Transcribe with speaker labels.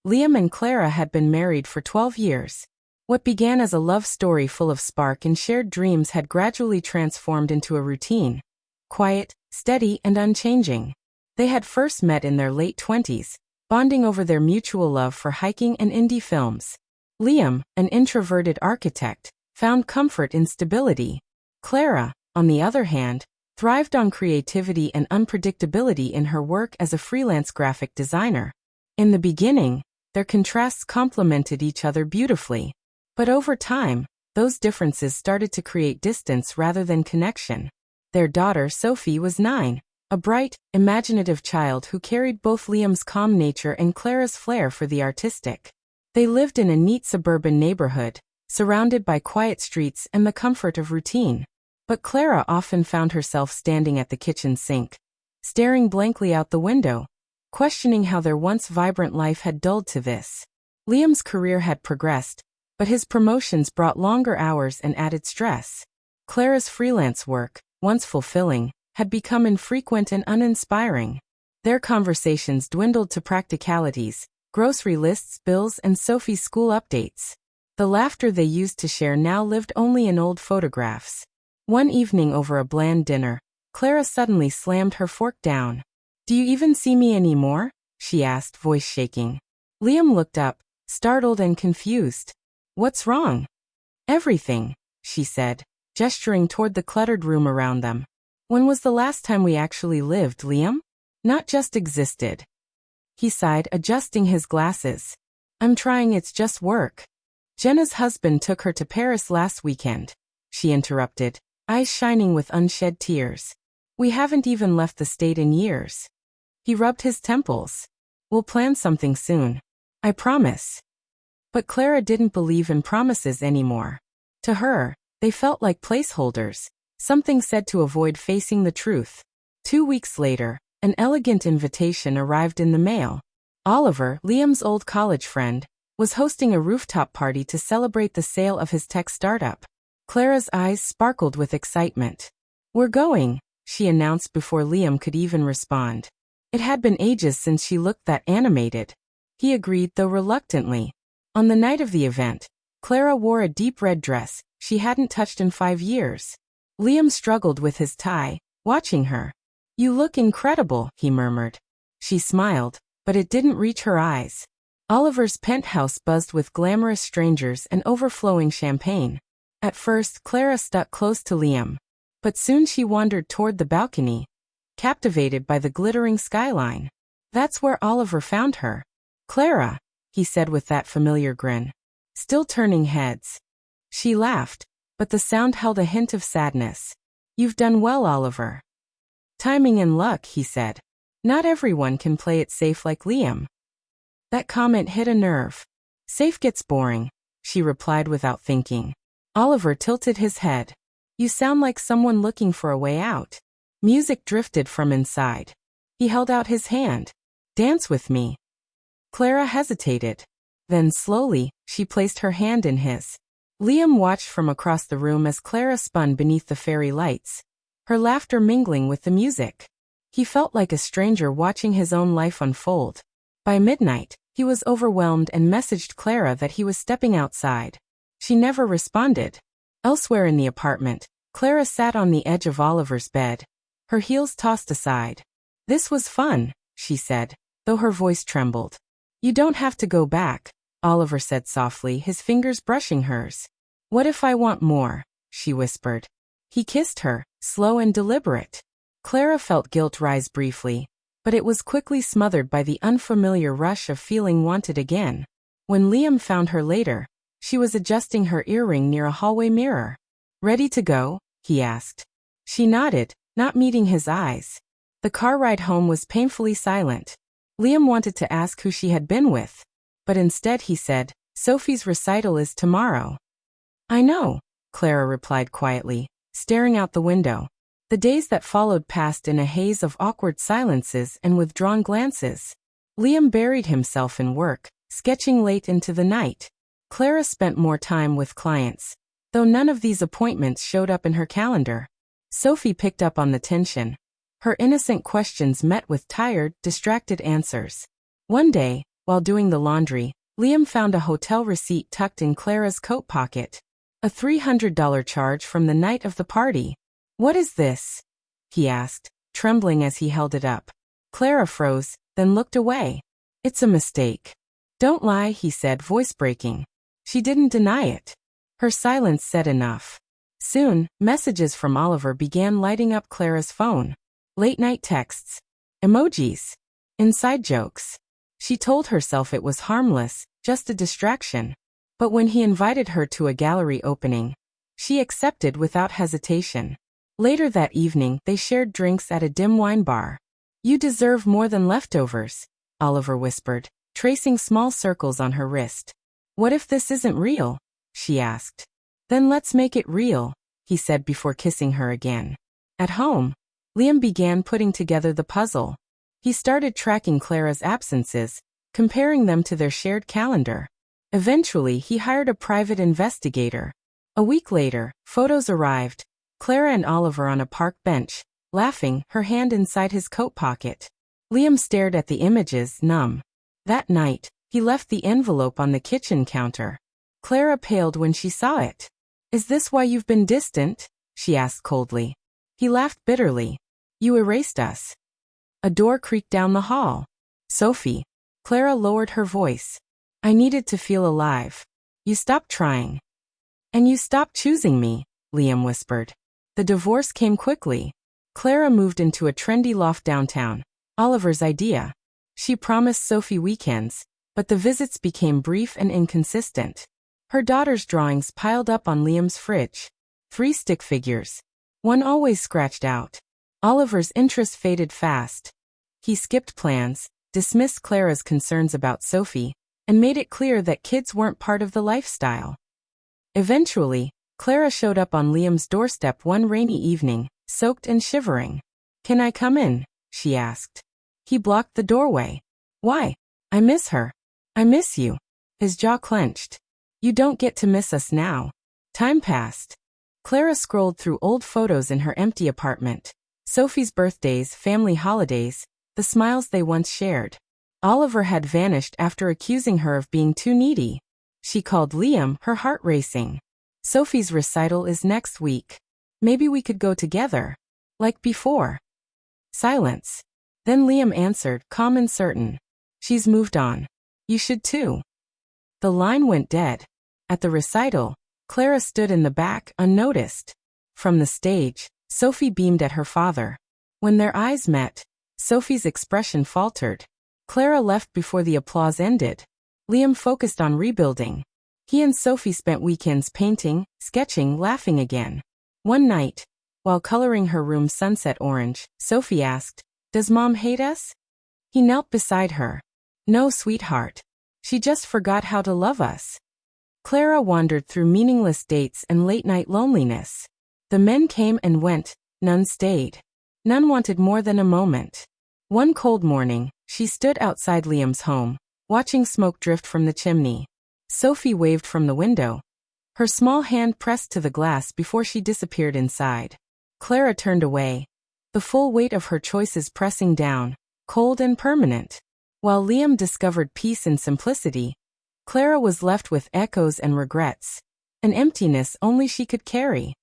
Speaker 1: Liam and Clara had been married for 12 years. What began as a love story full of spark and shared dreams had gradually transformed into a routine. Quiet, steady, and unchanging. They had first met in their late 20s, bonding over their mutual love for hiking and indie films. Liam, an introverted architect, found comfort in stability. Clara, on the other hand, thrived on creativity and unpredictability in her work as a freelance graphic designer. In the beginning, their contrasts complemented each other beautifully. But over time, those differences started to create distance rather than connection. Their daughter, Sophie, was 9, a bright, imaginative child who carried both Liam's calm nature and Clara's flair for the artistic. They lived in a neat suburban neighborhood, surrounded by quiet streets and the comfort of routine. But Clara often found herself standing at the kitchen sink, staring blankly out the window, questioning how their once vibrant life had dulled to this. Liam's career had progressed, but his promotions brought longer hours and added stress. Clara's freelance work, once fulfilling, had become infrequent and uninspiring. Their conversations dwindled to practicalities, grocery lists, bills, and Sophie's school updates. The laughter they used to share now lived only in old photographs. One evening over a bland dinner, Clara suddenly slammed her fork down. "Do you even see me anymore?" she asked, voice shaking. Liam looked up, startled and confused. "What's wrong?" "Everything," she said, gesturing toward the cluttered room around them. "When was the last time we actually lived, Liam? Not just existed." He sighed, adjusting his glasses. "I'm trying, it's just work." "Jenna's husband took her to Paris last weekend," she interrupted, eyes shining with unshed tears. "We haven't even left the state in years." He rubbed his temples. "We'll plan something soon. I promise." But Clara didn't believe in promises anymore. To her, they felt like placeholders, something said to avoid facing the truth. 2 weeks later, an elegant invitation arrived in the mail. Oliver, Liam's old college friend, was hosting a rooftop party to celebrate the sale of his tech startup. Clara's eyes sparkled with excitement. "We're going," she announced before Liam could even respond. It had been ages since she looked that animated. He agreed, though reluctantly. On the night of the event, Clara wore a deep red dress she hadn't touched in 5 years. Liam struggled with his tie, watching her. "You look incredible," he murmured. She smiled, but it didn't reach her eyes. Oliver's penthouse buzzed with glamorous strangers and overflowing champagne. At first, Clara stuck close to Liam. But soon she wandered toward the balcony, captivated by the glittering skyline. That's where Oliver found her. "Clara," he said with that familiar grin. Still turning heads. She laughed, but the sound held a hint of sadness. "You've done well, Oliver." "Timing and luck," he said. "Not everyone can play it safe like Liam." That comment hit a nerve. "Safe gets boring," she replied without thinking. Oliver tilted his head. "You sound like someone looking for a way out." Music drifted from inside. He held out his hand. "Dance with me." Clara hesitated. Then slowly, she placed her hand in his. Liam watched from across the room as Clara spun beneath the fairy lights, her laughter mingling with the music. He felt like a stranger watching his own life unfold. By midnight, he was overwhelmed and messaged Clara that he was stepping outside. She never responded. Elsewhere in the apartment, Clara sat on the edge of Oliver's bed, her heels tossed aside. "This was fun," she said, though her voice trembled. "You don't have to go back," Oliver said softly, his fingers brushing hers. "What if I want more?" she whispered. He kissed her, slow and deliberate. Clara felt guilt rise briefly, but it was quickly smothered by the unfamiliar rush of feeling wanted again. When Liam found her later, she was adjusting her earring near a hallway mirror. "Ready to go?" he asked. She nodded, not meeting his eyes. The car ride home was painfully silent. Liam wanted to ask who she had been with, but instead he said, "Sophie's recital is tomorrow." "I know," Clara replied quietly, staring out the window. The days that followed passed in a haze of awkward silences and withdrawn glances. Liam buried himself in work, sketching late into the night. Clara spent more time with clients, though none of these appointments showed up in her calendar. Sophie picked up on the tension. Her innocent questions met with tired, distracted answers. One day, While doing the laundry, Liam found a hotel receipt tucked in Clara's coat pocket. A $300 charge from the night of the party. "What is this?" he asked, trembling as he held it up. Clara froze, then looked away. "It's a mistake." "Don't lie," he said, voice breaking. She didn't deny it. Her silence said enough. Soon, messages from Oliver began lighting up Clara's phone. Late-night texts. Emojis. Inside jokes. She told herself it was harmless, just a distraction. But when he invited her to a gallery opening, she accepted without hesitation. Later that evening, they shared drinks at a dim wine bar. "You deserve more than leftovers," Oliver whispered, tracing small circles on her wrist. "What if this isn't real?" she asked. "Then let's make it real," he said before kissing her again. At home, Liam began putting together the puzzle. He started tracking Clara's absences, comparing them to their shared calendar. Eventually, he hired a private investigator. A week later, photos arrived. Clara and Oliver on a park bench, laughing, her hand inside his coat pocket. Liam stared at the images, numb. That night, he left the envelope on the kitchen counter. Clara paled when she saw it. "Is this why you've been distant?" she asked coldly. He laughed bitterly. "You erased us." A door creaked down the hall. "Sophie." Clara lowered her voice. "I needed to feel alive. You stopped trying. And you stopped choosing me," Liam whispered. The divorce came quickly. Clara moved into a trendy loft downtown. Oliver's idea. She promised Sophie weekends, but the visits became brief and inconsistent. Her daughter's drawings piled up on Liam's fridge. 3 stick figures. One always scratched out. Oliver's interest faded fast. He skipped plans, dismissed Clara's concerns about Sophie, and made it clear that kids weren't part of the lifestyle. Eventually, Clara showed up on Liam's doorstep one rainy evening, soaked and shivering. "Can I come in?" she asked. He blocked the doorway. "Why?" "I miss her." "I miss you." His jaw clenched. "You don't get to miss us now." Time passed. Clara scrolled through old photos in her empty apartment. Sophie's birthdays, family holidays, the smiles they once shared. Oliver had vanished after accusing her of being too needy. She called Liam, her heart racing. "Sophie's recital is next week. Maybe we could go together. Like before." Silence. Then Liam answered, calm and certain. "She's moved on. You should too." The line went dead. At the recital, Clara stood in the back, unnoticed. From the stage, Sophie beamed at her father. When their eyes met, Sophie's expression faltered. Clara left before the applause ended. Liam focused on rebuilding. He and Sophie spent weekends painting, sketching, laughing again. One night, while coloring her room sunset orange, Sophie asked, "Does Mom hate us?" He knelt beside her. "No, sweetheart. She just forgot how to love us." Clara wandered through meaningless dates and late-night loneliness. The men came and went, none stayed. None wanted more than a moment. One cold morning, she stood outside Liam's home, watching smoke drift from the chimney. Sophie waved from the window. Her small hand pressed to the glass before she disappeared inside. Clara turned away, the full weight of her choices pressing down, cold and permanent. While Liam discovered peace in simplicity, Clara was left with echoes and regrets, an emptiness only she could carry.